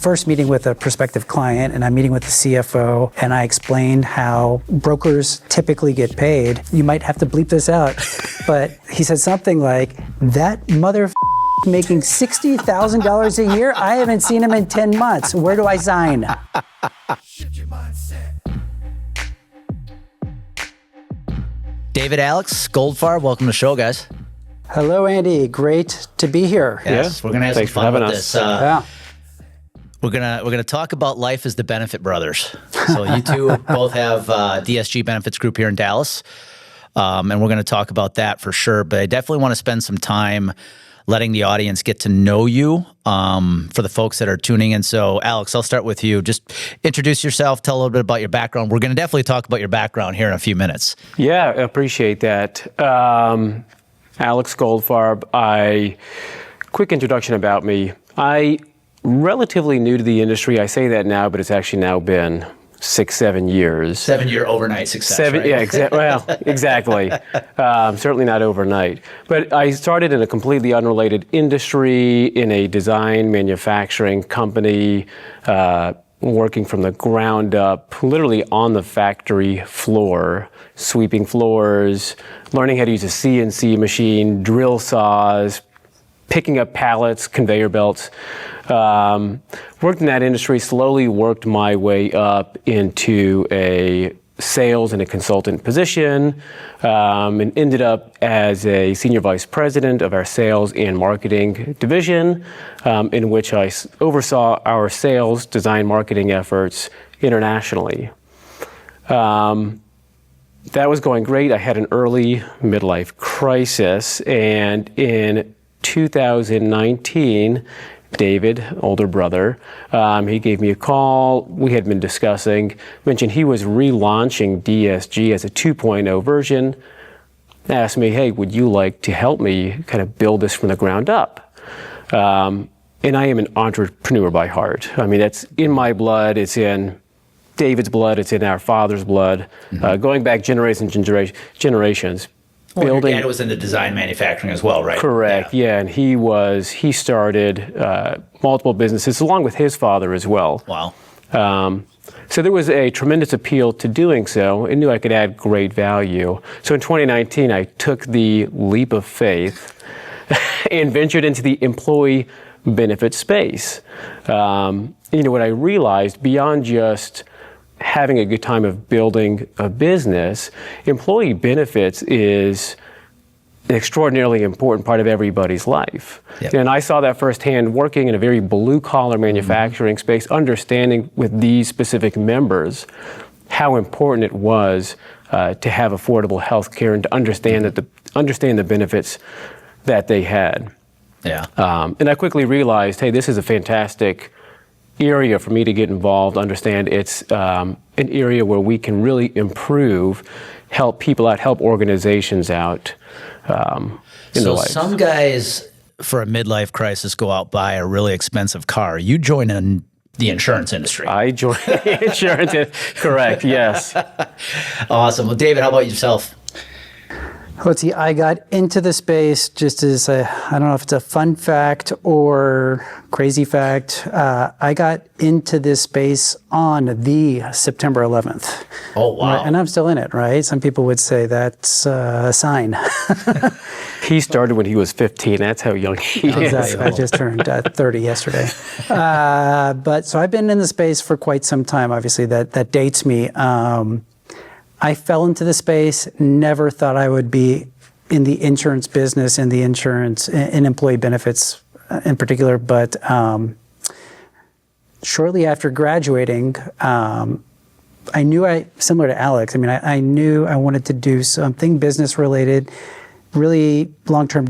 first meeting with a prospective client, and I'm meeting with the CFO, and I explained how brokers typically get paid. You might have to bleep this out, but he said something like, that mother making $60,000 a year? I haven't seen him in 10 months. Where do I sign? David, Alex Goldfarb, welcome to the show, guys. Hello, Andy. Great to be here. Yes, we're gonna have some fun with this. Yeah. We're gonna talk about life as the Benefit Brothers. So you two both have DSG Benefits Group here in Dallas, and we're gonna talk about that for sure. But I definitely want to spend some time letting the audience get to know you for the folks that are tuning in. So, Alex, I'll start with you. Just introduce yourself, tell a little bit about your background. We're going to definitely talk about your background here in a few minutes. Yeah, I appreciate that. Alex Goldfarb. Quick introduction about me. I relatively new to the industry. I say that now, but it's actually now been 6-7 years. 7-year overnight success, right? Yeah, exactly. Certainly not overnight. But I started in a completely unrelated industry, in a design manufacturing company, working from the ground up, literally on the factory floor, sweeping floors, learning how to use a CNC machine, drill saws, picking up pallets, conveyor belts. Worked in that industry, slowly worked my way up into a sales and a consultant position, and ended up as a senior vice president of our sales and marketing division, in which I oversaw our sales, design, marketing efforts internationally. That was going great. I had an early midlife crisis, and in 2019, David, older brother, he gave me a call. We had been discussing, mentioned he was relaunching DSG as a 2.0 version. Asked me, hey, would you like to help me kind of build this from the ground up? And I am an entrepreneur by heart. I mean, that's in my blood. It's in David's blood. It's in our father's blood. Going back generations. Well, your dad was in the design manufacturing as well, right? Correct, yeah. And he started multiple businesses along with his father as well. Wow. So there was a tremendous appeal to doing so and knew I could add great value. So in 2019, I took the leap of faith and ventured into the employee benefit space. What I realized beyond just having a good time of building a business, employee benefits is an extraordinarily important part of everybody's life. Yep. And I saw that firsthand working in a very blue-collar manufacturing space, understanding with these specific members how important it was to have affordable health care and to understand the benefits that they had. Yeah. And I quickly realized, hey, this is a fantastic area for me to get involved, understand it's an area where we can really improve, help people out, help organizations out in their lives. So some guys, for a midlife crisis, go out buy a really expensive car. You join in the insurance industry. I joined the insurance, correct, yes. Awesome. Well, David, how about yourself? Let's see, I got into the space just as I don't know if it's a fun fact or crazy fact. I got into this space on the September 11th. Oh, wow. Right? And I'm still in it, right? Some people would say that's a sign. He started when he was 15. That's how young he is. Exactly. I just turned 30 yesterday. But so I've been in the space for quite some time. Obviously, that dates me. I fell into the space, never thought I would be in the insurance business, in employee benefits in particular. But shortly after graduating, I knew similar to Alex, I knew I wanted to do something business related, really long-term.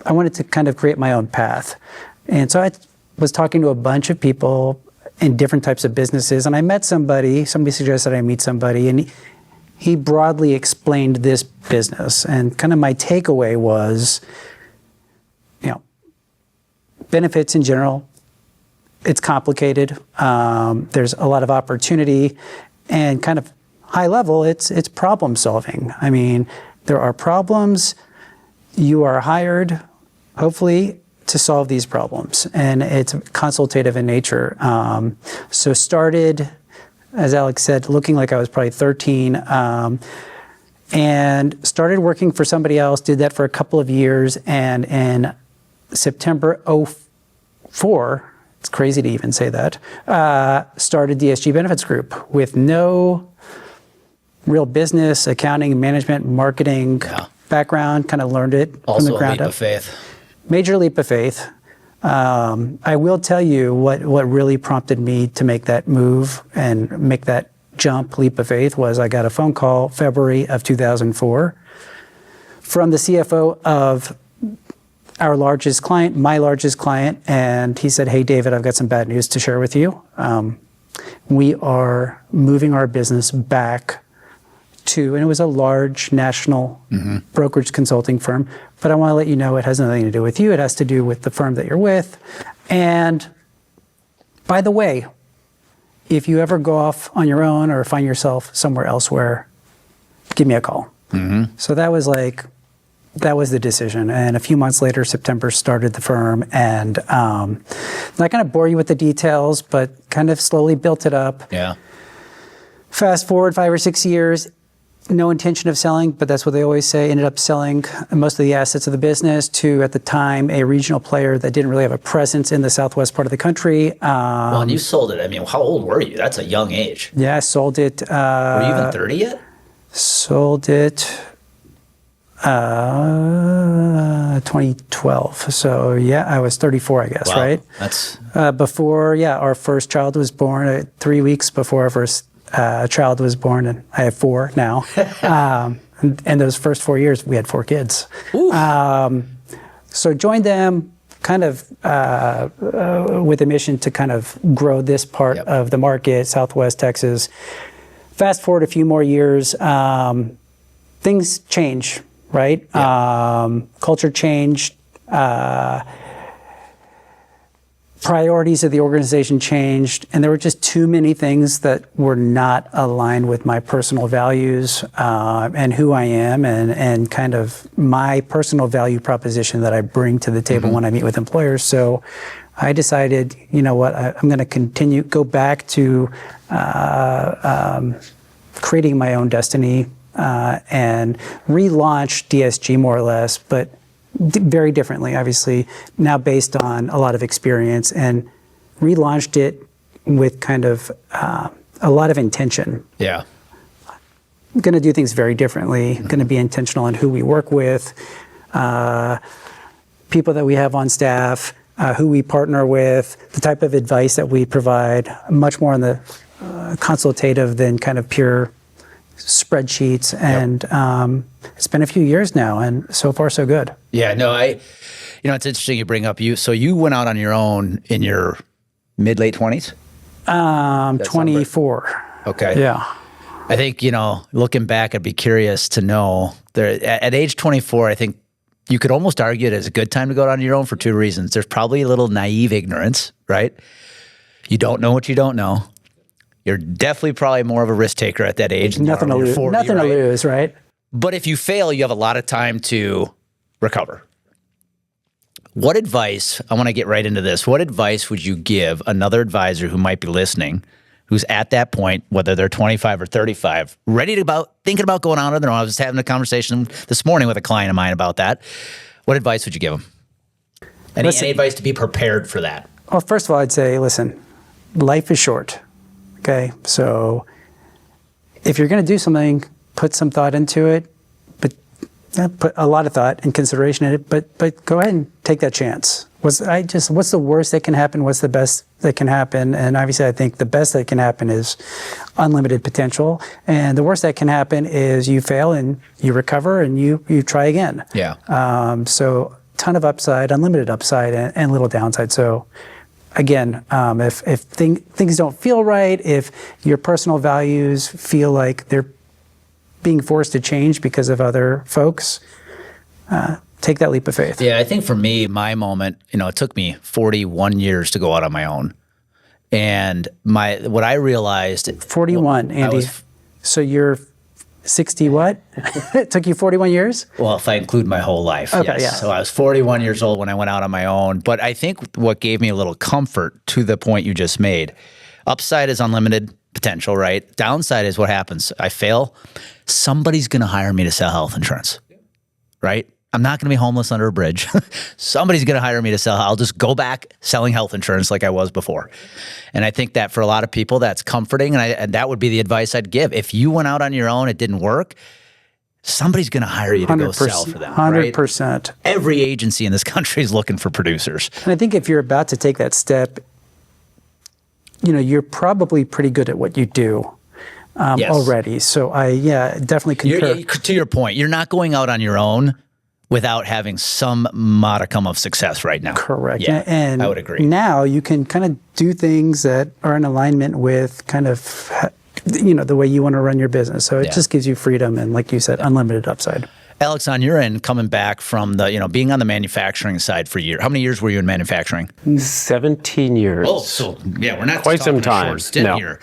I wanted to kind of create my own path. And so I was talking to a bunch of people in different types of businesses, and I met somebody suggested I meet somebody, and he broadly explained this business, and kind of my takeaway was, benefits in general, it's complicated. There's a lot of opportunity, and kind of high level, it's problem solving. There are problems. You are hired, hopefully, to solve these problems, and it's consultative in nature. So started, as Alex said, looking like I was probably 13, and started working for somebody else, did that for a couple of years, and in September 04, it's crazy to even say that, started DSG Benefits Group with no real business, accounting, management, marketing background, kind of learned it Also from the ground a leap up. of faith. Major leap of faith. I will tell you what really prompted me to make that move and make that leap of faith was I got a phone call February of 2004 from the CFO of our largest client, my largest client, and he said, "Hey, David, I've got some bad news to share with you. We are moving our business back to," and it was a large national brokerage consulting firm, "but I want to let you know it has nothing to do with you. It has to do with the firm that you're with. And by the way, if you ever go off on your own or find yourself somewhere elsewhere, give me a call." So that was the decision. And a few months later, September, started the firm, and not going to bore you with the details, but kind of slowly built it up. Yeah. Fast forward 5 or 6 years, no intention of selling, but that's what they always say. Ended up selling most of the assets of the business to, at the time, a regional player that didn't really have a presence in the southwest part of the country. Well, and you sold it. I mean, how old were you? That's a young age. Yeah, I sold it. Were you even 30 yet? Sold it 2012. So yeah, I was 34, I guess, Wow. right? That's Before, our first child was born, 3 weeks before our first child was born, and I have 4 now. And those first 4 years, we had 4 kids. So joined them kind of with a mission to kind of grow this part of the market, Southwest Texas. Fast forward a few more years, things change, right? Culture changed. Priorities of the organization changed, and there were just too many things that were not aligned with my personal values and who I am, and kind of my personal value proposition that I bring to the table when I meet with employers. So I decided, you know what, I'm going to go back to creating my own destiny and relaunch DSG more or less, but very differently, obviously, now based on a lot of experience, and relaunched it with kind of a lot of intention. Yeah. I'm going to do things very differently, going to be intentional on who we work with, people that we have on staff, who we partner with, the type of advice that we provide, much more on the consultative than kind of pure spreadsheets. And it's been a few years now, and so far so good. Yeah, no, it's interesting you bring up so you went out on your own in your mid-late 20s? 24. Okay. Yeah. I think, looking back, I'd be curious to know, at age 24, I think you could almost argue it as a good time to go out on your own for 2 reasons. There's probably a little naive ignorance, right? You don't know what you don't know. You're definitely probably more of a risk taker at that age. Nothing to lose. 40, Nothing right? to lose, right? But if you fail, you have a lot of time to recover. What advice, I want to get right into this, what advice would you give another advisor who might be listening, who's at that point, whether they're 25 or 35, thinking about going out on their own? I was having a conversation this morning with a client of mine about that. What advice would you give them? Any advice to be prepared for that? Well, first of all, I'd say, listen, life is short. Okay, so if you're going to do something, put some thought into it, but put a lot of thought and consideration in it. But go ahead and take that chance. What's the worst that can happen? What's the best that can happen? And obviously, I think the best that can happen is unlimited potential, and the worst that can happen is you fail and you recover and you try again. Yeah. So ton of upside, unlimited upside, and little downside. So. Again, if things don't feel right, if your personal values feel like they're being forced to change because of other folks, take that leap of faith. Yeah, I think for me, my moment, it took me 41 years to go out on my own. And what I realized... 41, Andy. So you're 60 what? It took you 41 years? Well, if I include my whole life, Okay, yes. yeah. So I was 41 years old when I went out on my own. But I think what gave me a little comfort to the point you just made, upside is unlimited potential, right? Downside is what happens. I fail. Somebody's going to hire me to sell health insurance, right? I'm not going to be homeless under a bridge. Somebody's going to hire me to sell. I'll just go back selling health insurance like I was before. And I think that for a lot of people, that's comforting. And that would be the advice I'd give. If you went out on your own, it didn't work, somebody's going to hire you to go sell for them. 100%. Right? Every agency in this country is looking for producers. And I think if you're about to take that step, you're probably pretty good at what you do Yes. already. So I definitely concur. To your point, you're not going out on your own without having some modicum of success right now. Correct. Yeah, And I would agree. now you can kind of do things that are in alignment with kind of, the way you want to run your business. So it just gives you freedom and, like you said, unlimited upside. Alex, on your end, coming back from the, being on the manufacturing side for years, how many years were you in manufacturing? 17 years. Oh, so yeah, we're not Quite just some talking a time. short stint No. here.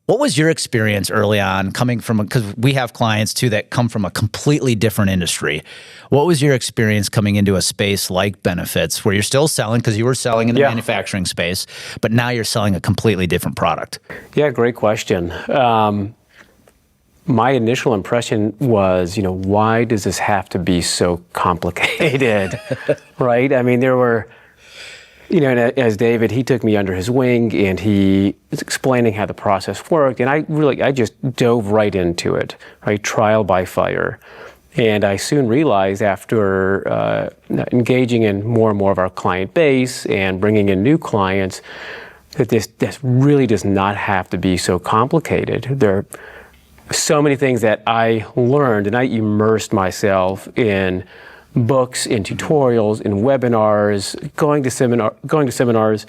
What was your experience early on coming from, because we have clients too that come from a completely different industry. What was your experience coming into a space like benefits where you're still selling, because you were selling in the manufacturing space, but now you're selling a completely different product? Yeah, great question. My initial impression was, why does this have to be so complicated, right? I mean, there were, and as David, he took me under his wing and he was explaining how the process worked. And I just dove right into it, right? Trial by fire. And I soon realized after engaging in more and more of our client base and bringing in new clients that this really does not have to be so complicated. There are so many things that I learned, and I immersed myself in books, in tutorials, in webinars, going to seminars.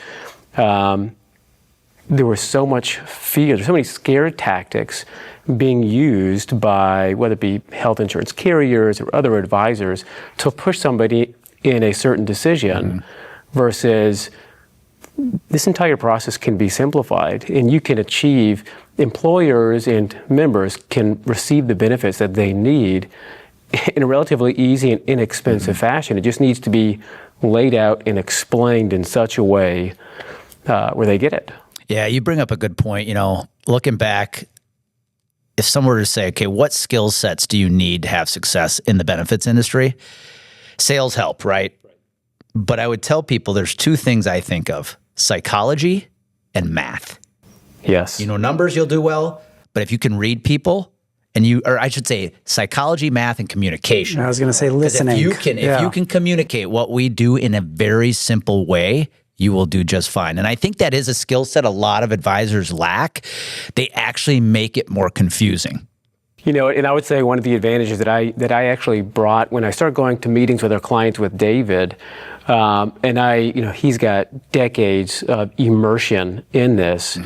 There was so much fear, there's so many scare tactics being used by whether it be health insurance carriers or other advisors to push somebody in a certain decision versus this entire process can be simplified and you can achieve, employers and members can receive the benefits that they need in a relatively easy and inexpensive fashion. It just needs to be laid out and explained in such a way where they get it. Yeah, you bring up a good point. Looking back, if someone were to say, okay, what skill sets do you need to have success in the benefits industry? Sales help, right? But I would tell people there's two things I think of: psychology and math. Yes. Numbers you'll do well, but if you can read people, or I should say psychology, math, and communication. I was going to say listening. If you can communicate what we do in a very simple way, you will do just fine. And I think that is a skill set a lot of advisors lack. They actually make it more confusing. And I would say one of the advantages that I actually brought when I started going to meetings with our clients with David, and he's got decades of immersion in this.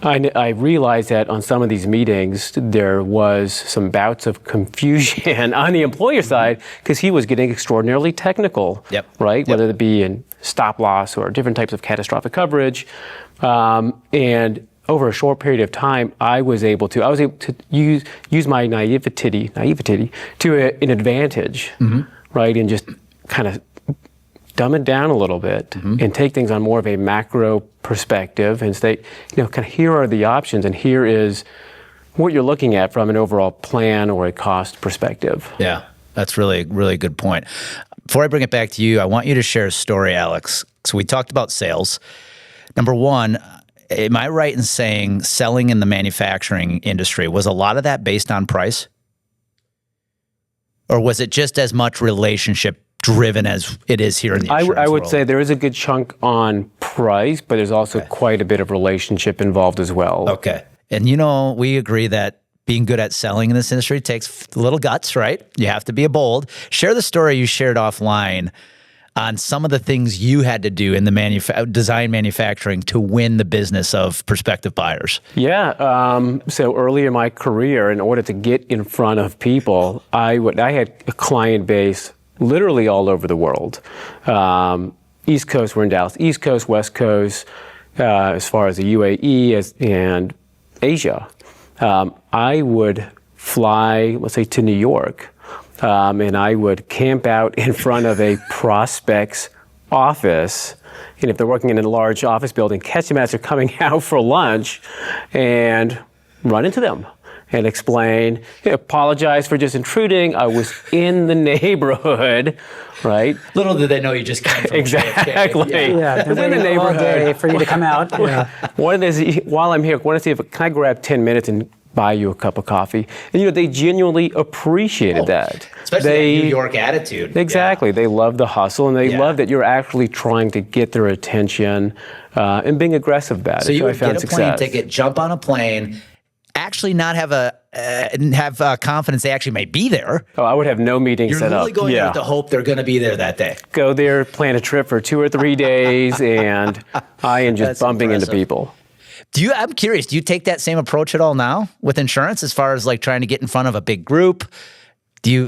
I realized that on some of these meetings, there was some bouts of confusion on the employer side because he was getting extraordinarily technical, right? Whether it be in stop loss or different types of catastrophic coverage. And over a short period of time, I was able to use my naivety to an advantage, right? And just kind of dumb it down a little bit and take things on more of a macro perspective and say, kind of here are the options and here is what you're looking at from an overall plan or a cost perspective. Yeah, that's really, really good point. Before I bring it back to you, I want you to share a story, Alex. So we talked about sales. Number one, am I right in saying selling in the manufacturing industry, was a lot of that based on price? Or was it just as much relationship driven as it is here in the insurance I would world? say there is a good chunk on price, but there's also quite a bit of relationship involved as well. Okay. And we agree that being good at selling in this industry takes a little guts, right? You have to be bold. Share the story you shared offline on some of the things you had to do in the design manufacturing to win the business of prospective buyers. Yeah. So early in my career, in order to get in front of people, I had a client base literally all over the world. East Coast, we're in Dallas. East Coast, West Coast, as far as the UAE and Asia. I would fly, let's say, to New York, and I would camp out in front of a prospect's office. And if they're working in a large office building, catch them as they're coming out for lunch and run into them and explain, apologize for just intruding. I was in the neighborhood, right? Little did they know you just came from Exactly. JFK. Yeah, I was in the waiting all day neighborhood. for you to come out. Yeah. While I'm here, I want to see if can I grab 10 minutes and buy you a cup of coffee? And they genuinely appreciated that. Especially that New York attitude. Exactly. Yeah. They love the hustle, and they Yeah. love that you're actually trying to get their attention and being aggressive about it. So you I would found get a plane ticket, jump on a plane, actually not have confidence they actually may be there. Oh, I would have no meeting You're set really up. going there with the hope they're going to be there that day. Go there, plan a trip for 2 or 3 days, and I am just That's bumping impressive. into people. I'm curious, do you take that same approach at all now with insurance as far as like trying to get in front of a big group? Do you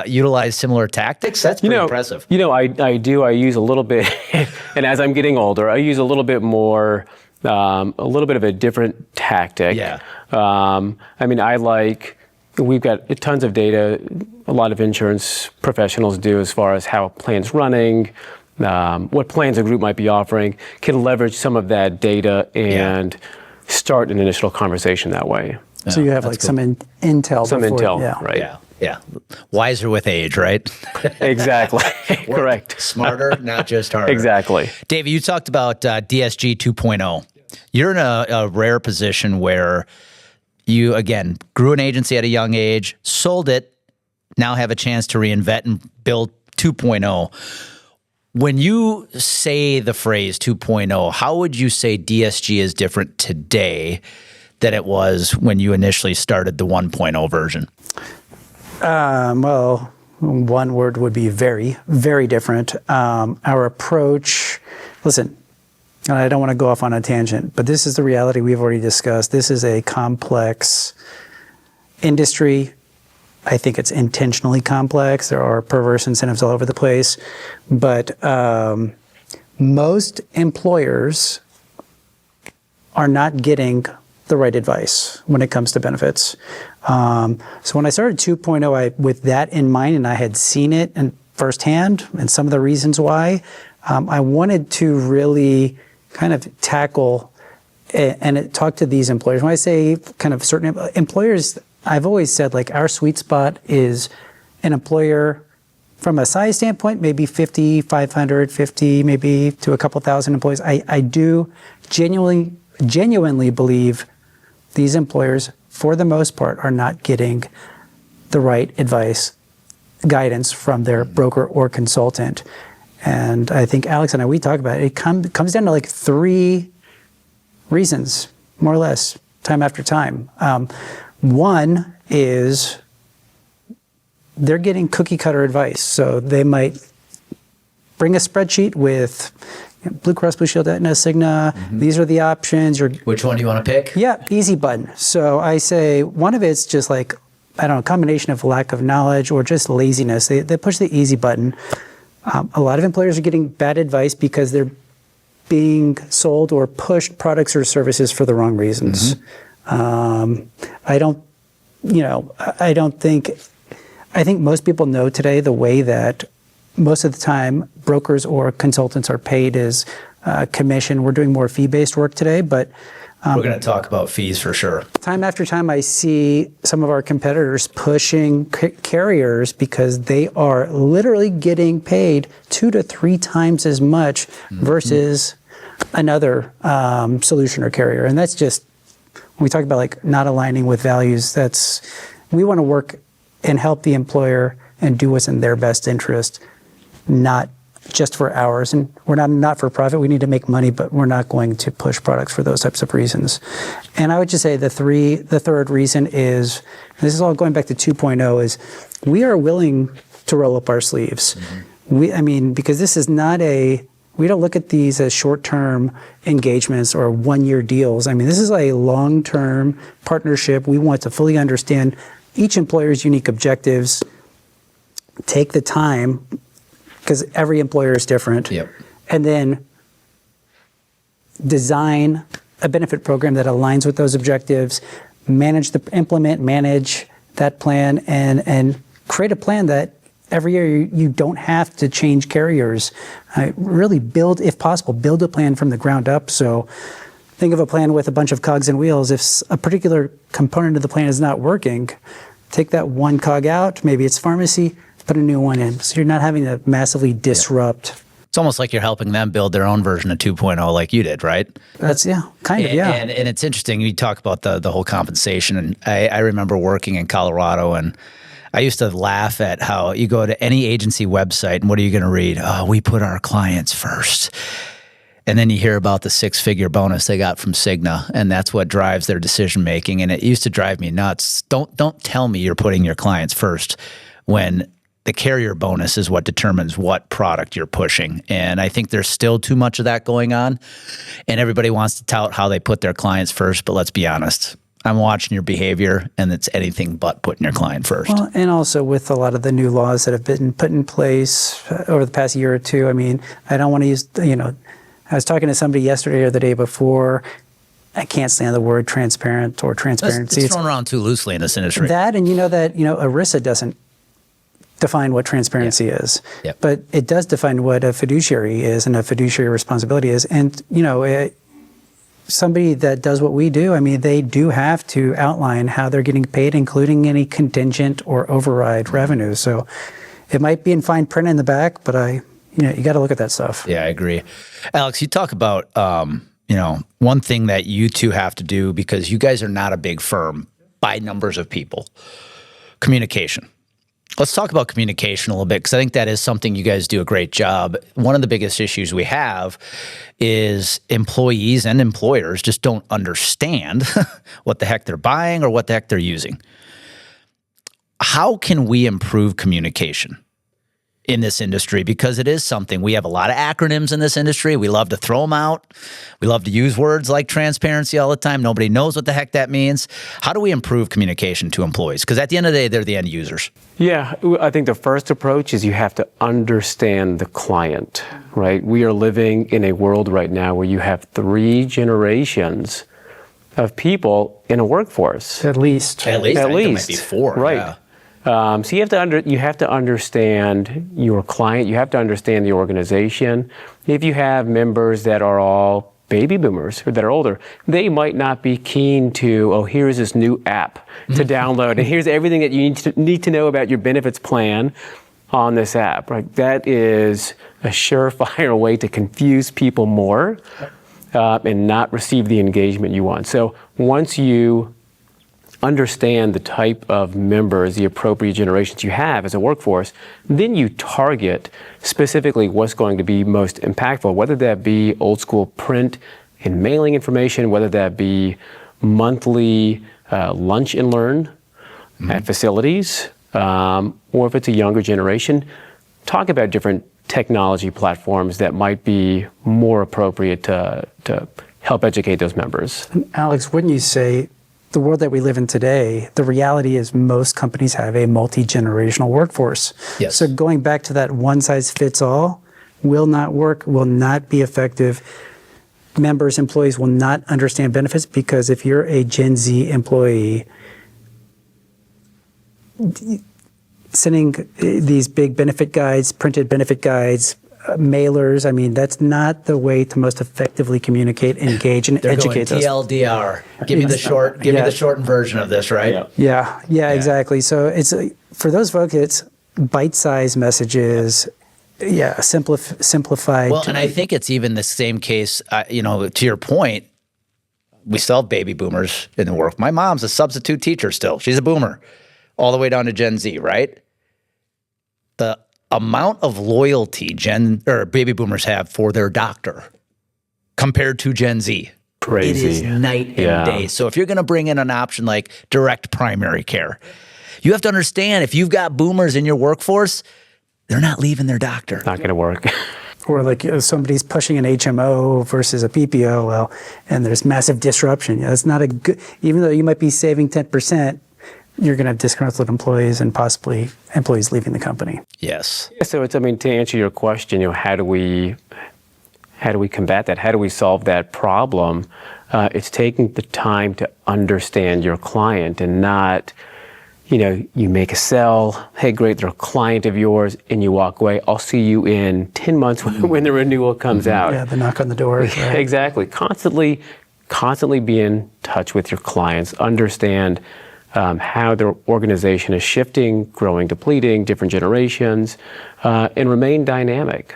utilize similar tactics? That's pretty impressive. I do. I use a little bit, and as I'm getting older, I use a little bit more, a little bit of a different tactic. Yeah. We've got tons of data, a lot of insurance professionals do as far as how a plan's running, what plans a group might be offering, can leverage some of that data and start an initial conversation that way. So you have like some intel. Some before, intel, yeah. right? Yeah. Wiser with age, right? Exactly. Correct. Smarter, not just harder. Exactly. David, you talked about DSG 2.0. You're in a rare position where you, again, grew an agency at a young age, sold it, now have a chance to reinvent and build 2.0. When you say the phrase 2.0, how would you say DSG is different today than it was when you initially started the 1.0 version? Well, one word would be very, very different. Our approach, listen, and I don't want to go off on a tangent, but this is the reality we've already discussed. This is a complex industry. I think it's intentionally complex. There are perverse incentives all over the place. But most employers are not getting the right advice when it comes to benefits. So when I started 2.0, with that in mind, and I had seen it firsthand and some of the reasons why, I wanted to really kind of tackle and talk to these employers. When I say kind of certain employers, I've always said like our sweet spot is an employer from a size standpoint, maybe 50, 500, 50, maybe to a couple thousand employees. I do genuinely believe these employers, for the most part, are not getting the right advice, guidance from their broker or consultant. And I think Alex and I, we talk about it. It comes down to like 3 reasons, more or less, time after time. One is they're getting cookie cutter advice. So they might bring a spreadsheet with Blue Cross Blue Shield, Aetna, Cigna. Mm-hmm. These are the options. Which one do you want to pick? Yeah, easy button. So I say one of it's just like, I don't know, a combination of lack of knowledge or just laziness. They push the easy button. A lot of employers are getting bad advice because they're being sold or pushed products or services for the wrong reasons. Mm-hmm. I think most people know today the way that most of the time brokers or consultants are paid is commission. We're doing more fee-based work today, but we're going to talk about fees for sure. Time after time, I see some of our competitors pushing carriers because they are literally getting paid 2 to 3 times as much versus another solution or carrier. And that's just, when we talk about like not aligning with values, we want to work and help the employer and do what's in their best interest, not just for ours. And we're not for profit. We need to make money, but we're not going to push products for those types of reasons. And I would just say the third reason is, this is all going back to 2.0, is we are willing to roll up our sleeves. Mm-hmm. Because this is not we don't look at these as short-term engagements or one-year deals. This is a long-term partnership. We want to fully understand each employer's unique objectives, take the time, because every employer is different, and then design a benefit program that aligns with those objectives, implement, manage that plan, and create a plan that every year you don't have to change carriers. Really build, if possible, build a plan from the ground up. So think of a plan with a bunch of cogs and wheels. If a particular component of the plan is not working, take that one cog out, maybe it's pharmacy, put a new one in. So you're not having to massively disrupt. It's almost like you're helping them build their own version of 2.0 like you did, right? That's, kind of. And it's interesting. You talk about the whole compensation. And I remember working in Colorado, and I used to laugh at how you go to any agency website and what are you going to read? Oh, we put our clients first. And then you hear about the 6-figure bonus they got from Cigna, and that's what drives their decision making. And it used to drive me nuts. Don't tell me you're putting your clients first when the carrier bonus is what determines what product you're pushing. And I think there's still too much of that going on. And everybody wants to tout how they put their clients first, but let's be honest. I'm watching your behavior, and it's anything but putting your client first. Well, and also with a lot of the new laws that have been put in place over the past year or two, I mean, I don't want to use, I was talking to somebody yesterday or the day before. I can't stand the word transparent or transparency. It's thrown around too loosely in this industry. That, and ERISA doesn't define what transparency is. Yep. But it does define what a fiduciary is and a fiduciary responsibility is. And, somebody that does what we do, I mean, they do have to outline how they're getting paid, including any contingent or override revenue. So it might be in fine print in the back, but you got to look at that stuff. Yeah, I agree. Alex, you talk about, one thing that you two have to do, because you guys are not a big firm by numbers of people, communication. Let's talk about communication a little bit, because I think that is something you guys do a great job. One of the biggest issues we have is employees and employers just don't understand what the heck they're buying or what the heck they're using. How can we improve communication in this industry? Because it is something, we have a lot of acronyms in this industry. We love to throw them out. We love to use words like transparency all the time. Nobody knows what the heck that means. How do we improve communication to employees? Because at the end of the day, they're the end users. Yeah, I think the first approach is you have to understand the client, right? We are living in a world right now where you have 3 generations of people in a workforce. At least. At least. I think there might be 4. Right. Yeah. So you have to understand your client. You have to understand the organization. If you have members that are all baby boomers or that are older, they might not be keen to, here's this new app to download, and here's everything that you need to know about your benefits plan on this app. Right? That is a surefire way to confuse people more and not receive the engagement you want. So once you understand the type of members, the appropriate generations you have as a workforce, then you target specifically what's going to be most impactful, whether that be old school print and mailing information, whether that be monthly lunch and learn at facilities, or if it's a younger generation, talk about different technology platforms that might be more appropriate to help educate those members. Alex, wouldn't you say the world that we live in today, the reality is most companies have a multi-generational workforce. Yes. So going back to that one-size-fits-all will not work, will not be effective. Members, employees will not understand benefits, because if you're a Gen Z employee, sending these big benefit guides, printed benefit guides, mailers, I mean, that's not the way to most effectively communicate, engage, and educate those. TLDR. Give me the shortened version of this, right? Yeah, exactly. So it's for those folks, it's bite-sized messages. Simplified. Well, and I think it's even the same case. To your point, we still have baby boomers in the work. My mom's a substitute teacher still. She's a boomer, all the way down to Gen Z, right? The amount of loyalty baby boomers have for their doctor compared to Gen Z. Crazy. It is night and day. So if you're going to bring in an option like direct primary care, you have to understand, if you've got boomers in your workforce, they're not leaving their doctor. Not going to work. Or like somebody's pushing an HMO versus a PPO, and there's massive disruption. That's not a good, even though you might be saving 10%, you're going to have disgruntled employees and possibly employees leaving the company. Yes. So to answer your question, how do we how do we combat that? How do we solve that problem? It's taking the time to understand your client and not, you make a sell, hey, great, they're a client of yours, and you walk away. I'll see you in 10 months when the renewal comes out. Yeah, the knock on the door. Right? Exactly. Constantly be in touch with your clients, understand how their organization is shifting, growing, depleting, different generations, and remain dynamic.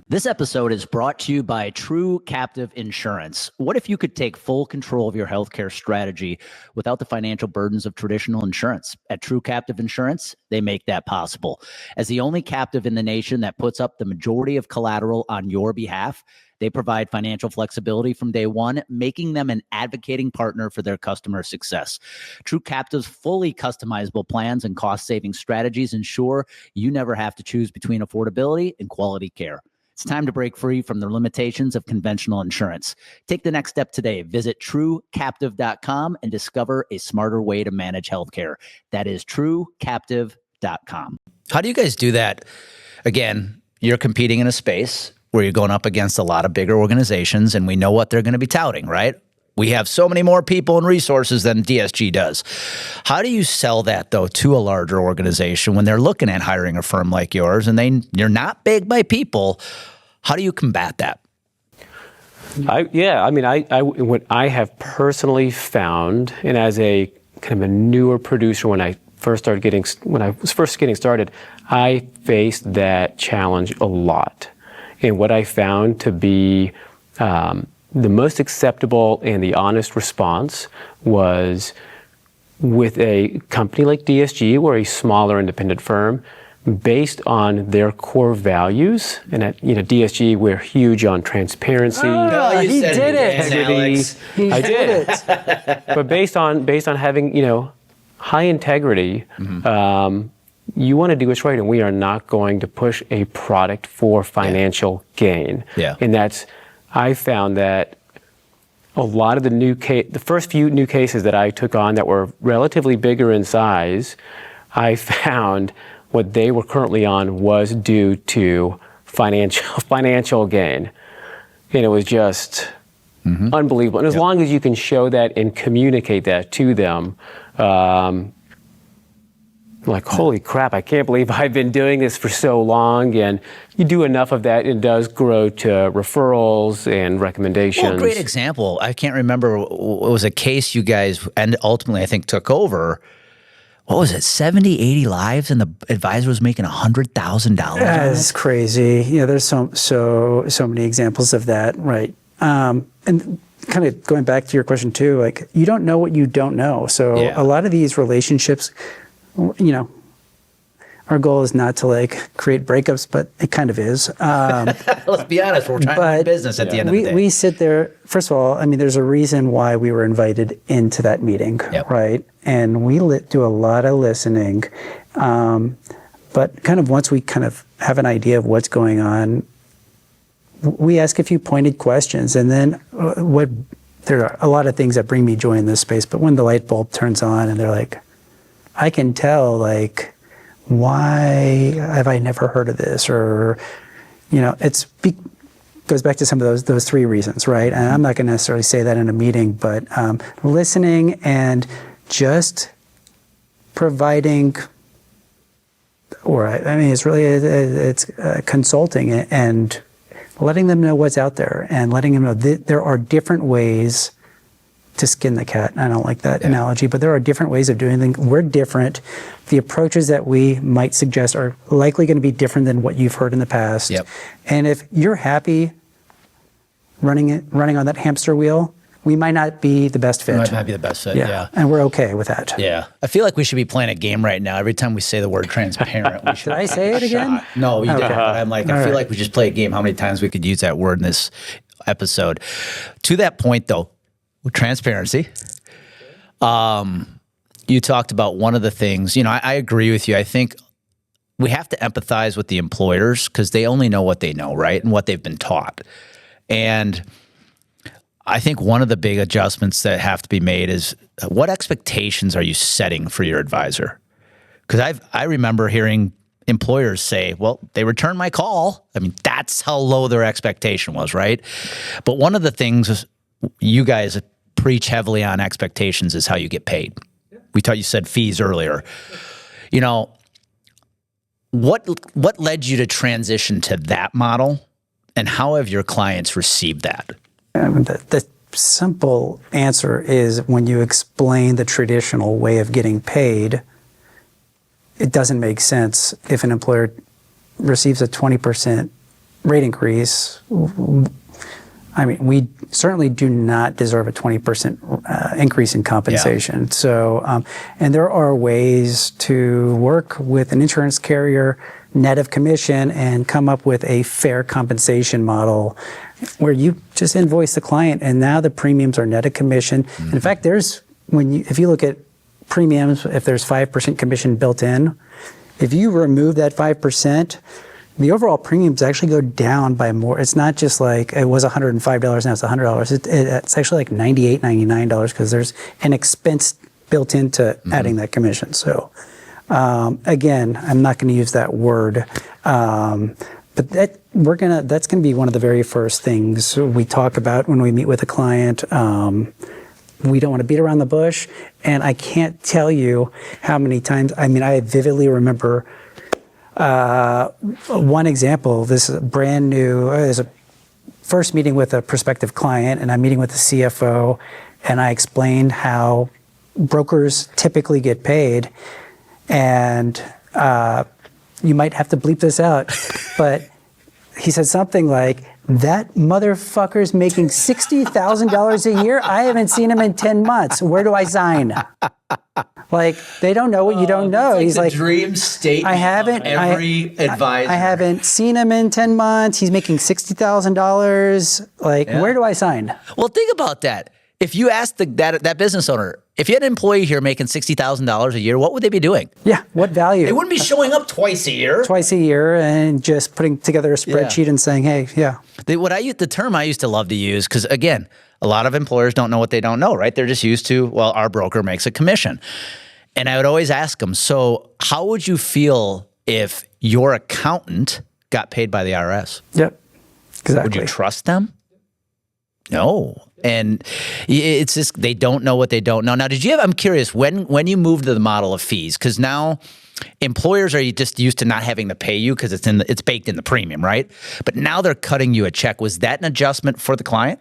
This episode is brought to you by True Captive Insurance. What if you could take full control of your healthcare strategy without the financial burdens of traditional insurance? At True Captive Insurance, they make that possible. As the only captive in the nation that puts up the majority of collateral on your behalf, they provide financial flexibility from day one, making them an advocating partner for their customer success. True Captive's fully customizable plans and cost-saving strategies ensure you never have to choose between affordability and quality care. It's time to break free from the limitations of conventional insurance. Take the next step today. Visit truecaptive.com and discover a smarter way to manage healthcare. That is truecaptive.com. How do you guys do that? Again, you're competing in a space where you're going up against a lot of bigger organizations, and we know what they're going to be touting, right? We have so many more people and resources than DSG does. How do you sell that, though, to a larger organization when they're looking at hiring a firm like yours and you're not big by people? How do you combat that? What I have personally found, and as a kind of a newer producer, when I was first getting started, I faced that challenge a lot. And what I found to be the most acceptable and the honest response was with a company like DSG, we're a smaller independent firm, based on their core values. And at DSG, we're huge on transparency. Oh, he did it, Alex. I did it. But based on having high integrity. You want to do what's right, and we are not going to push a product for financial gain. Yeah. And I found that a lot of the first few new cases that I took on that were relatively bigger in size, I found what they were currently on was due to financial gain. And it was just unbelievable. And as long as you can show that and communicate that to them, like, holy crap, I can't believe I've been doing this for so long. And you do enough of that, it does grow to referrals and recommendations. Well, a great example. I can't remember. It was a case you guys and ultimately, I think, took over. What was it, 70, 80 lives, and the advisor was making $100,000? That's crazy. There's so many examples of that, right? And kind of going back to your question too, like, you don't know what you don't know. So a lot of these relationships, our goal is not to create breakups, but it kind of is. Let's be honest, we're trying to do business at the end of the day. We sit there, first of all, there's a reason why we were invited into that meeting, right? And we do a lot of listening. But kind of once we kind of have an idea of what's going on, we ask a few pointed questions. And then there are a lot of things that bring me joy in this space, but when the light bulb turns on and they're like, I can tell, why have I never heard of this? Or, goes back to some of those three reasons, right? And I'm not going to necessarily say that in a meeting, but listening and just providing, it's consulting and letting them know what's out there and letting them know that there are different ways to skin the cat. I don't like that analogy, but there are different ways of doing things. We're different. The approaches that we might suggest are likely going to be different than what you've heard in the past. Yep. And if you're happy running on that hamster wheel, we might not be the best fit. Might not be the best fit, yeah. And we're okay with that. Yeah. I feel like we should be playing a game right now. Every time we say the word transparent, we should. Did I say it again? No, you didn't. But I'm like, I feel like we just play a game. How many times we could use that word in this episode? To that point, though, with transparency, you talked about one of the things, I agree with you. I think we have to empathize with the employers because they only know what they know, right? And what they've been taught. And I think one of the big adjustments that have to be made is what expectations are you setting for your advisor? Because I remember hearing employers say, well, they returned my call. I mean, that's how low their expectation was, right? But one of the things you guys preach heavily on expectations is how you get paid. You said fees earlier. You know, what led you to transition to that model, and how have your clients received that? The simple answer is when you explain the traditional way of getting paid, it doesn't make sense if an employer receives a 20% rate increase. I mean, we certainly do not deserve a 20% increase in compensation. Yeah. So, and there are ways to work with an insurance carrier net of commission and come up with a fair compensation model where you just invoice the client, and now the premiums are net of commission. In fact, if you look at premiums, if there's 5% commission built in, if you remove that 5%, the overall premiums actually go down by more. It's not just like it was $105, now it's $100. It's actually like $98, $99 because there's an expense built into adding that commission. So again, I'm not going to use that word, but that's going to be one of the very first things we talk about when we meet with a client. We don't want to beat around the bush, and I can't tell you how many times. I mean, I vividly remember one example. This is brand new. Is a first meeting with a prospective client, and I'm meeting with the CFO, and I explained how brokers typically get paid, and you might have to bleep this out, but he said something like, "That motherfucker's making $60,000 a year. I haven't seen him in 10 months. Where do I sign?" Like, they don't know what you don't know. It's He's like like, the dream statement of every advisor. I haven't seen him in 10 months. He's making $60,000. Like, where do I sign? Well, think about that. If you asked that business owner, if you had an employee here making $60,000 a year, what would they be doing? Yeah, what value? They wouldn't be showing up twice a year. Twice a year and just putting together a spreadsheet and saying, hey, yeah. The term I used to love to use, because again, a lot of employers don't know what they don't know, right? They're just used to, well, our broker makes a commission. And I would always ask them, so how would you feel if your accountant got paid by the IRS? Yep, exactly. Would you trust them? No. And it's just, they don't know what they don't know. Now, I'm curious, when you moved to the model of fees, because now employers are just used to not having to pay you because it's baked in the premium, right? But now they're cutting you a check. Was that an adjustment for the client?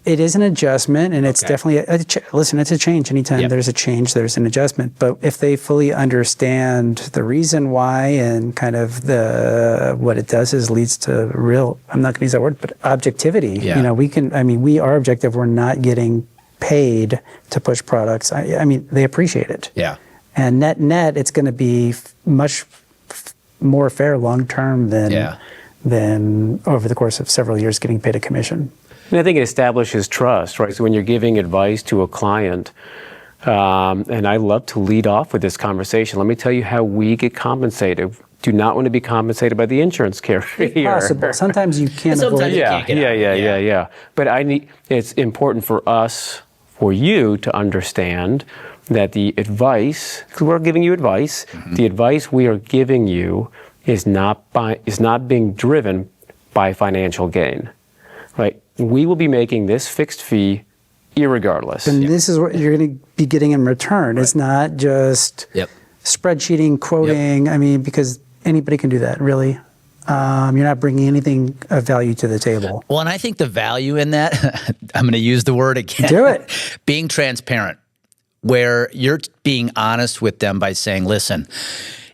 It is an adjustment, and it's definitely listen, it's a change. Anytime there's a change, there's an adjustment. But if they fully understand the reason why and kind of what it does is leads to real, I'm not going to use that word, but objectivity. Yeah. You know, we are objective. We're not getting paid to push products. I mean, they appreciate it. Yeah. And net, it's going to be much more fair long term than over the course of several years getting paid a commission. And I think it establishes trust, right? So when you're giving advice to a client, and I love to lead off with this conversation, let me tell you how we get compensated. Do not want to be compensated by the insurance carrier. It's possible. Sometimes you can't avoid it. Yeah. But it's important for you to understand that the advice, because we're giving you advice, the advice we are giving you is not being driven by financial gain, right? We will be making this fixed fee irregardless. And this is what you're going to be getting in return. Right. It's not just spreadsheeting, quoting. I mean, because anybody can do that, really. You're not bringing anything of value to the table. Well, and I think the value in that, I'm going to use the word again. Do it. Being transparent, where you're being honest with them by saying, listen,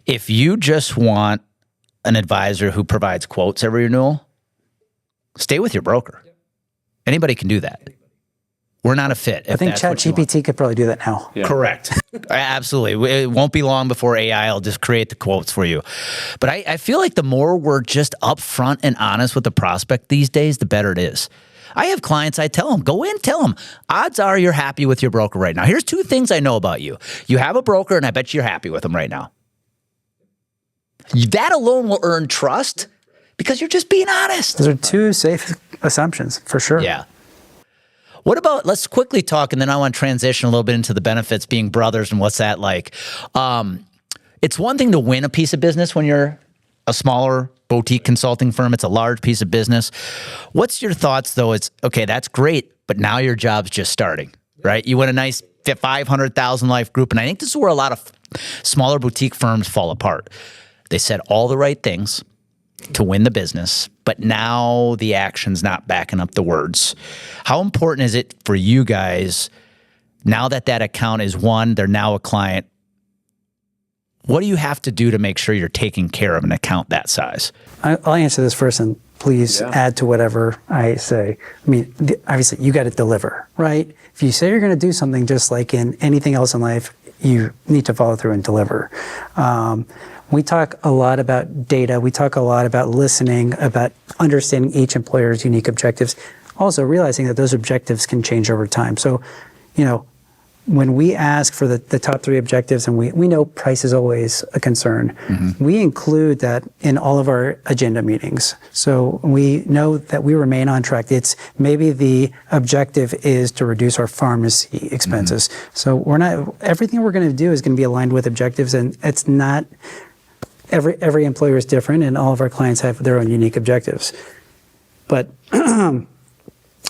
if you just want an advisor who provides quotes every renewal, stay with your broker. Anybody can do that. We're not a fit. I think ChatGPT could probably do that now. Yeah. Correct. Absolutely. It won't be long before AI will just create the quotes for you. But I feel like the more we're just upfront and honest with the prospect these days, the better it is. I have clients, I tell them, go in, tell them, odds are you're happy with your broker right now. Here's 2 things I know about you. You have a broker, and I bet you're happy with them right now. That alone will earn trust because you're just being honest. Those are 2 safe assumptions, for sure. Yeah. What about, let's quickly talk, and then I want to transition a little bit into the benefits, being brothers, and what's that like. It's one thing to win a piece of business when you're a smaller boutique consulting firm. It's a large piece of business. What's your thoughts, though? It's, okay, that's great, but now your job's just starting, right? You win a nice 500,000 life group, and I think this is where a lot of smaller boutique firms fall apart. They said all the right things to win the business, but now the action's not backing up the words. How important is it for you guys, now that that account is won, they're now a client, what do you have to do to make sure you're taking care of an account that size? I'll answer this first, and please add to whatever I say. I mean, obviously, you got to deliver, right? If you say you're going to do something, just like in anything else in life, you need to follow through and deliver. We talk a lot about data. We talk a lot about listening, about understanding each employer's unique objectives, also realizing that those objectives can change over time. So, when we ask for the top 3 objectives, and we know price is always a concern, we include that in all of our agenda meetings. So we know that we remain on track. It's maybe the objective is to reduce our pharmacy expenses. So everything we're going to do is going to be aligned with objectives, and it's not, every employer is different, and all of our clients have their own unique objectives. But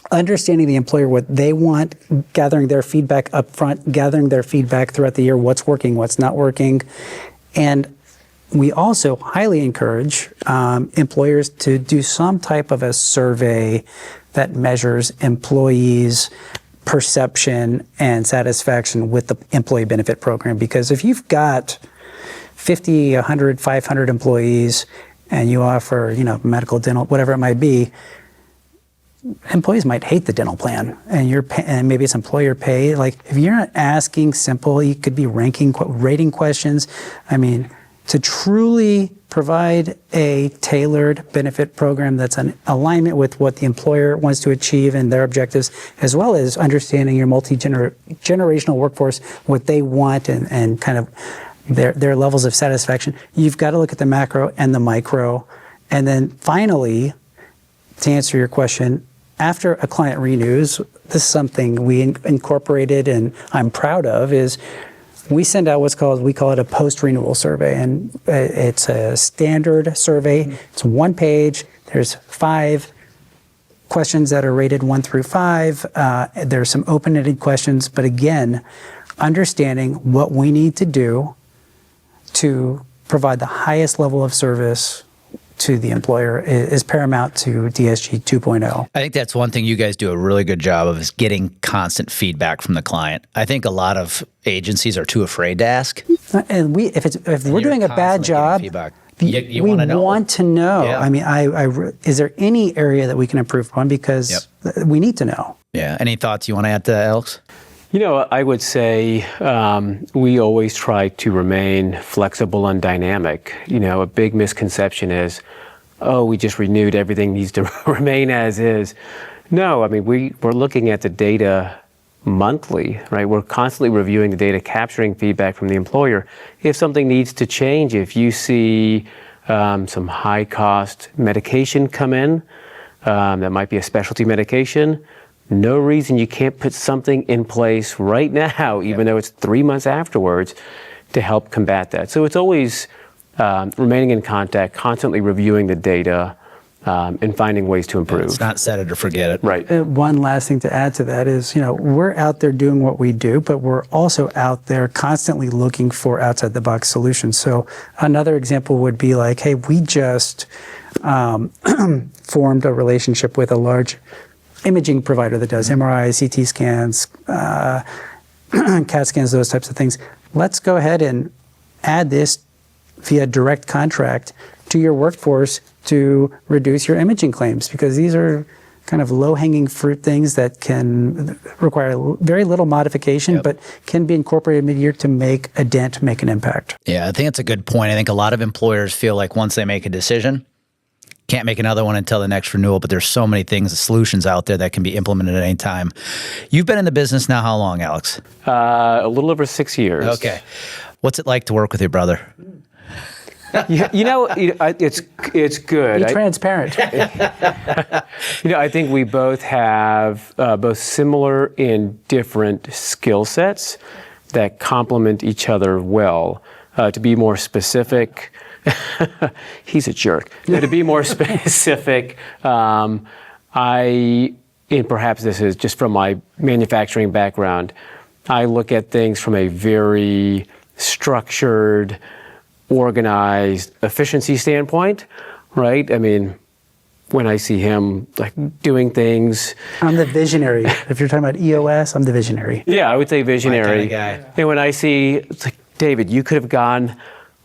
understanding the employer, what they want, gathering their feedback up front, gathering their feedback throughout the year, what's working, what's not working. And we also highly encourage employers to do some type of a survey that measures employees' perception and satisfaction with the employee benefit program. Because if you've got 50, 100, 500 employees and you offer, medical, dental, whatever it might be, employees might hate the dental plan, and maybe it's employer pay. Like, if you're not asking simple, you could be rating questions. I mean, to truly provide a tailored benefit program that's in alignment with what the employer wants to achieve and their objectives, as well as understanding your multi-generational workforce, what they want, and kind of their levels of satisfaction. You've got to look at the macro and the micro. And then finally, to answer your question, after a client renews, this is something we incorporated and I'm proud of, is we send out we call it a post-renewal survey. And it's a standard survey. It's 1 page. There's 5 questions that are rated 1 through 5. There's some open-ended questions. But again, understanding what we need to do to provide the highest level of service to the employer is paramount to DSG 2.0. I think that's one thing you guys do a really good job of, is getting constant feedback from the client. I think a lot of agencies are too afraid to ask. And if we're doing a bad job, you we want to know. Yeah. I mean, is there any area that we can improve on? Because we need to know. Yeah. Any thoughts you want to add to that, Alex? I would say we always try to remain flexible and dynamic. A big misconception is, we just renewed, everything needs to remain as is. No, I mean, we're looking at the data monthly, right? We're constantly reviewing the data, capturing feedback from the employer. If something needs to change, if you see some high-cost medication come in, that might be a specialty medication, no reason you can't put something in place right now, even though it's 3 months afterwards, to help combat that. So it's always remaining in contact, constantly reviewing the data, and finding ways to improve. It's not set it or forget it. Right. One last thing to add to that is, we're out there doing what we do, but we're also out there constantly looking for outside-the-box solutions. So another example would be like, hey, we just formed a relationship with a large imaging provider that does MRIs, CT scans, CAT scans, those types of things. Let's go ahead and add this via direct contract to your workforce to reduce your imaging claims, because these are kind of low-hanging fruit things that can require very little modification, but can be incorporated mid-year to make a dent, make an impact. Yeah, I think that's a good point. I think a lot of employers feel like once they make a decision, can't make another one until the next renewal, but there's so many things, solutions out there that can be implemented at any time. You've been in the business now how long, Alex? A little over 6 years. Okay. What's it like to work with your brother? It's good. Be transparent. I think we both have both similar and different skill sets that complement each other well. To be more specific, He's a jerk. Now, to be more specific, and perhaps this is just from my manufacturing background, I look at things from a very structured, organized efficiency standpoint, right? I mean, when I see him like doing things. I'm the visionary. If you're talking about EOS, I'm the visionary. Yeah, I would say visionary. My kind of guy. And when I see, it's like, David, you could have gone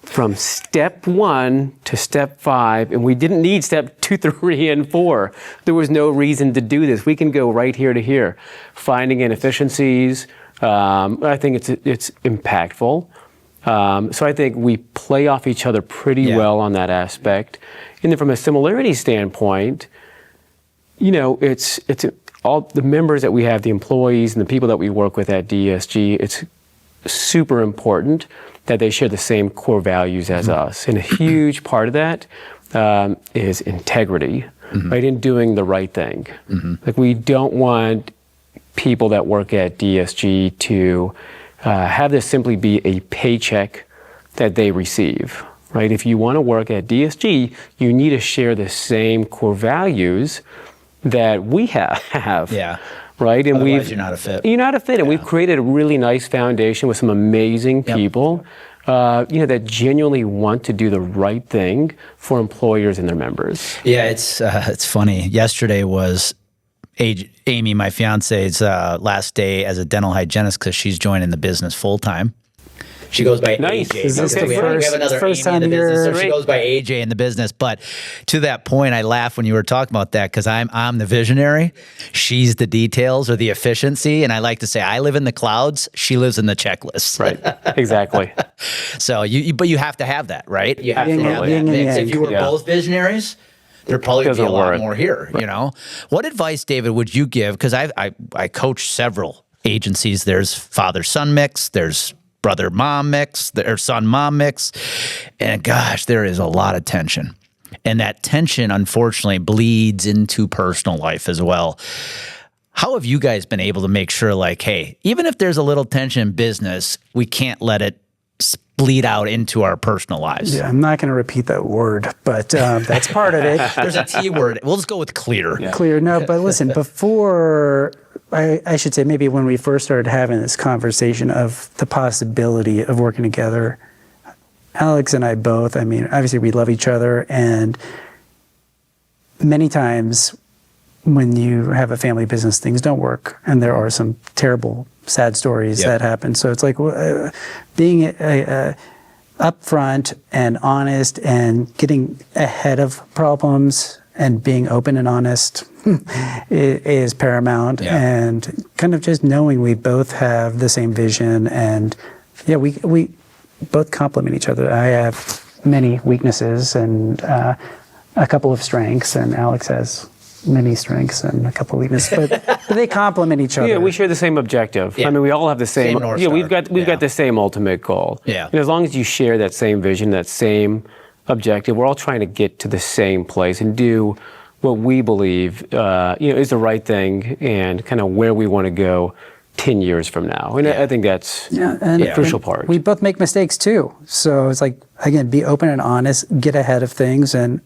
from step 1 to step 5, and we didn't need step 2, 3, and 4. There was no reason to do this. We can go right here to here. Finding inefficiencies, I think it's impactful. So I think we play off each other pretty well on that aspect. And then from a similarity standpoint, it's all the members that we have, the employees and the people that we work with at DSG, it's super important that they share the same core values as us. And a huge part of that is integrity, right? In doing the right thing. Like, we don't want people that work at DSG to have this simply be a paycheck that they receive, right? If you want to work at DSG, you need to share the same core values that we have. Yeah. Right? And Otherwise, you're not a fit. You're not a fit. And we've created a really nice foundation with some amazing people, that genuinely want to do the right thing for employers and their members. Yeah, it's funny. Yesterday was Amy, my fiance's last day as a dental hygienist because she's joining the business full time. She goes by Nice. AJ. Is this Okay, the we have another first Amy in time the business, you're- so she goes by AJ in the business. But to that point, I laugh when you were talking about that because I'm the visionary. She's the details or the efficiency, and I like to say I live in the clouds. She lives in the checklist. Right. Exactly. So but you have to have that, right? You have to have Absolutely. that Yin and mix. yang. If you were Yeah. both visionaries, there'd probably be Doesn't a lot work. more here. What advice, David, would you give? Because I coach several agencies. There's father-son mix. There's brother-mom mix, or son-mom mix. And gosh, there is a lot of tension. And that tension, unfortunately, bleeds into personal life as well. How have you guys been able to make sure, like, hey, even if there's a little tension in business, we can't let it bleed out into our personal lives? Yeah, I'm not going to repeat that word, but that's part of it. There's a T word. We'll just go with clear. Yeah. Clear. No, but listen, before, I should say maybe when we first started having this conversation of the possibility of working together, Alex and I both, I mean, obviously we love each other, and many times when you have a family business, things don't work, and there are some terrible, sad stories that happen. So it's like being upfront and honest and getting ahead of problems and being open and honest is paramount. Yeah. And kind of just knowing we both have the same vision, and we both complement each other. I have many weaknesses and a couple of strengths, and Alex has many strengths and a couple of weaknesses, but they complement each other. Yeah, we share the same objective. Yeah. I mean, we all have the same. North Yeah, we've Star. got the same ultimate goal. Yeah. And as long as you share that same vision, that same objective, we're all trying to get to the same place and do what we believe, is the right thing and kind of where we want to go 10 years from now. And I think that's the crucial part. We both make mistakes too. So it's like, again, be open and honest, get ahead of things, and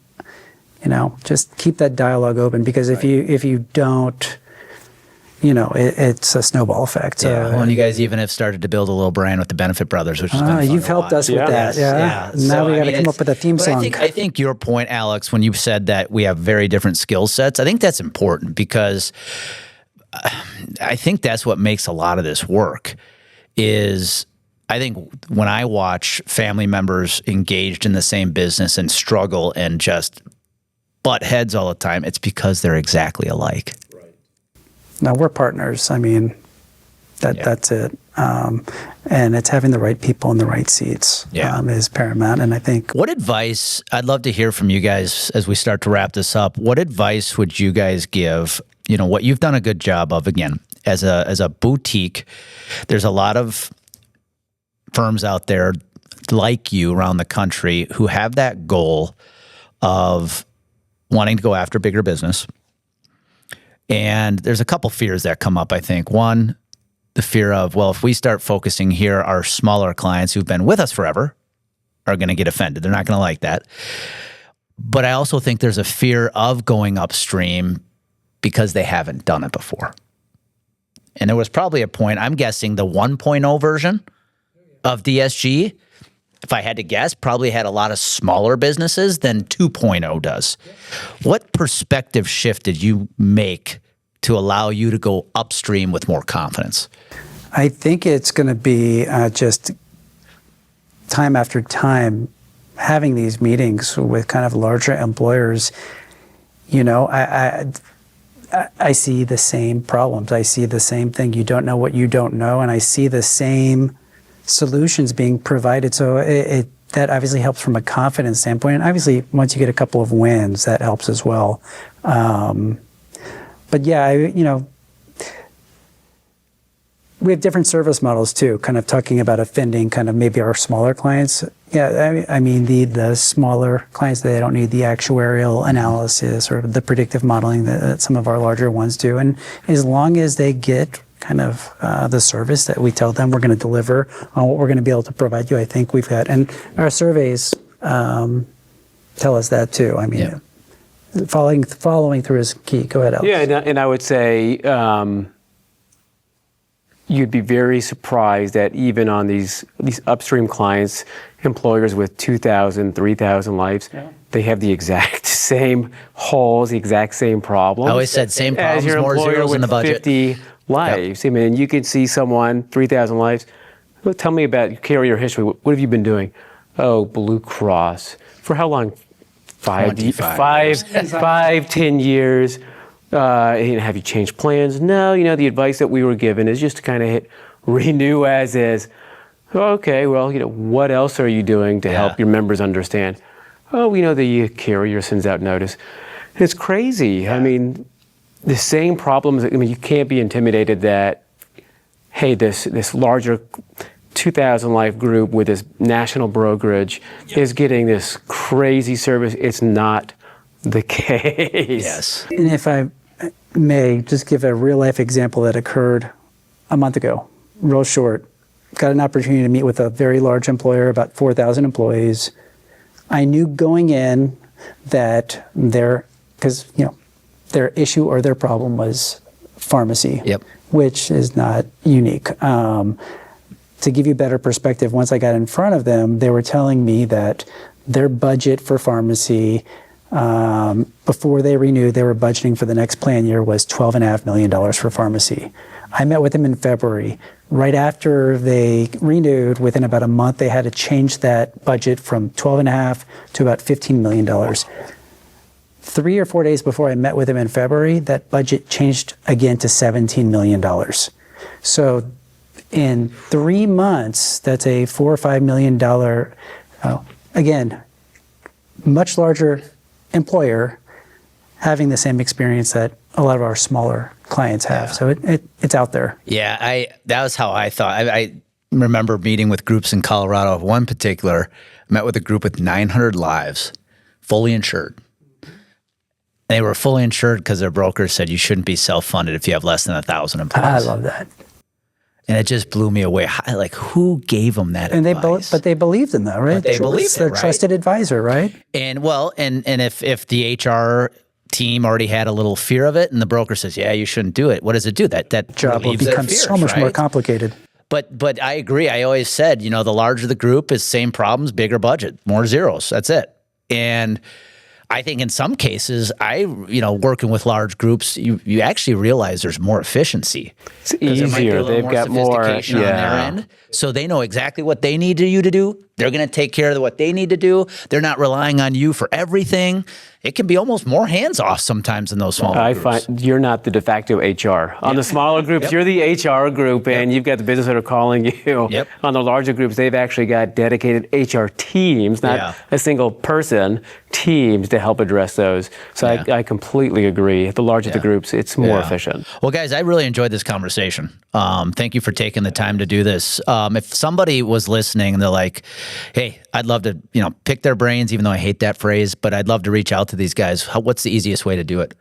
just keep that dialogue open, because if you don't, it's a snowball effect. So, Well, and you guys even have started to build a little brand with the Benefit Brothers, which has been fun you've to helped watch. us with that. Yeah. Now So, we got to come it's- up with a theme but song. I think your point, Alex, when you said that we have very different skill sets, I think that's important, because I think that's what makes a lot of this work. Is I think when I watch family members engaged in the same business and struggle and just butt heads all the time, it's because they're exactly alike. No, we're partners. I mean, that's it. And it's having the right people in the right seats is paramount. And I think, What advice, I'd love to hear from you guys as we start to wrap this up, what advice would you guys give, what you've done a good job of, again, as a boutique, there's a lot of firms out there like you around the country who have that goal of wanting to go after bigger business. And there's a couple fears that come up, I think. One, the fear of, well, if we start focusing here, our smaller clients who've been with us forever, are going to get offended. They're not going to like that. But I also think there's a fear of going upstream because they haven't done it before. And there was probably a point, I'm guessing the 1.0 version of DSG, if I had to guess, probably had a lot of smaller businesses than 2.0 does. What perspective shift did you make to allow you to go upstream with more confidence? I think it's going to be just time after time having these meetings with kind of larger employers. You know, I see the same problems. I see the same thing. You don't know what you don't know, and I see the same solutions being provided. So that obviously helps from a confidence standpoint. And obviously, once you get a couple of wins, that helps as well. But yeah, we have different service models too, kind of talking about offending kind of maybe our smaller clients. Yeah, I mean, the smaller clients, they don't need the actuarial analysis or the predictive modeling that some of our larger ones do. And as long as they get kind of the service that we tell them we're going to deliver on what we're going to be able to provide you, I think we've got, and our surveys tell us that too. I mean, following through is key. Go ahead, Alex. Yeah, and I would say you'd be very surprised that even on these upstream clients, employers with 2,000, 3,000 lives, they have the exact same holes, the exact same problems. I always said same problems, as your more employer zeros in the with budget. 50 lives. I mean, you could see someone, 3,000 lives. Well, tell me about your carrier history. What have you been doing? Oh, Blue Cross. For how long? 10 years. Have you changed plans? No, the advice that we were given is just to kind of renew as is. Okay, well, what else are you doing to help your members understand? Oh, the carrier sends out notice. It's crazy. Yeah. I mean, the same problems. I mean, you can't be intimidated that, hey, this larger 2,000 life group with this national brokerage is getting this crazy service. It's not the case. Yes. And if I may just give a real life example that occurred a month ago, real short. Got an opportunity to meet with a very large employer, about 4,000 employees. I knew going in that their issue or their problem was pharmacy, which is not unique. To give you better perspective, once I got in front of them, they were telling me that their budget for pharmacy, before they renewed, they were budgeting for the next plan year was $12.5 million for pharmacy. I met with them in February. Right after they renewed, within about a month, they had to change that budget from $12.5 to about $15 million. 3 or 4 days before I met with them in February, that budget changed again to $17 million. So in 3 months, that's a $4 or $5 million, again, much larger employer having the same experience that a lot of our smaller clients have. So it's out there. Yeah, that was how I thought. I remember meeting with groups in Colorado. One particular, met with a group with 900 lives, fully insured. They were fully insured because their broker said you shouldn't be self-funded if you have less than 1,000 employees. I love that. And it just blew me away. Like, who gave them that advice? But they believed in that, right? But they believed it's their trusted advisor, right? And if the HR team already had a little fear of it, and the broker says, "Yeah, you shouldn't do it," what does it do? That job will become so much more complicated. But I agree. I always said, the larger the group is same problems, bigger budget, more zeros. That's it. And I think in some cases, working with large groups, you actually realize there's more efficiency. It's easier. They've got more sophistication on their end. So they know exactly what they need you to do. They're going to take care of what they need to do. They're not relying on you for everything. It can be almost more hands-off sometimes in those smaller groups. I find you're not the de facto HR. On the smaller groups, you're the HR group, and you've got the business owner calling you. On the larger groups, they've actually got dedicated HR teams, not a single person, teams to help address those. So I completely agree. The larger the groups, it's more efficient. Well, guys, I really enjoyed this conversation. Thank you for taking the time to do this. If somebody was listening and they're like, hey, I'd love to, pick their brains, even though I hate that phrase, but I'd love to reach out to these guys. What's the easiest way to do it?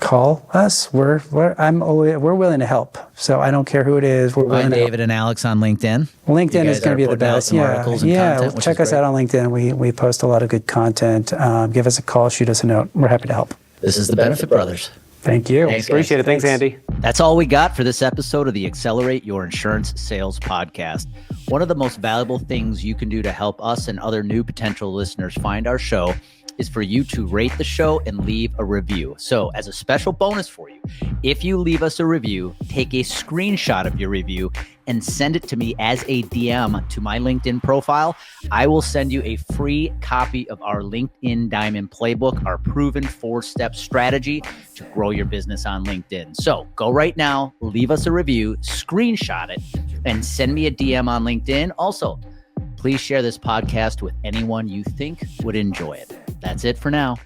call us. We're willing to help. So I don't care who it is. We're willing Find to help. David and Alex on LinkedIn. LinkedIn You is guys going to are be the putting out best. some articles and content, which check is us great. out on LinkedIn. We post a lot of good content. Give us a call, shoot us a note. We're happy to help. This is the Benefit Brothers. Thank you. Thanks, guys. Appreciate it. Thanks, Andy. That's all we got for this episode of the Accelerate Your Insurance Sales Podcast. One of the most valuable things you can do to help us and other new potential listeners find our show is for you to rate the show and leave a review. So as a special bonus for you, if you leave us a review, take a screenshot of your review and send it to me as a DM to my LinkedIn profile. I will send you a free copy of our LinkedIn Diamond Playbook, our proven 4-step strategy to grow your business on LinkedIn. So go right now, leave us a review, screenshot it, and send me a DM on LinkedIn. Also, please share this podcast with anyone you think would enjoy it. That's it for now.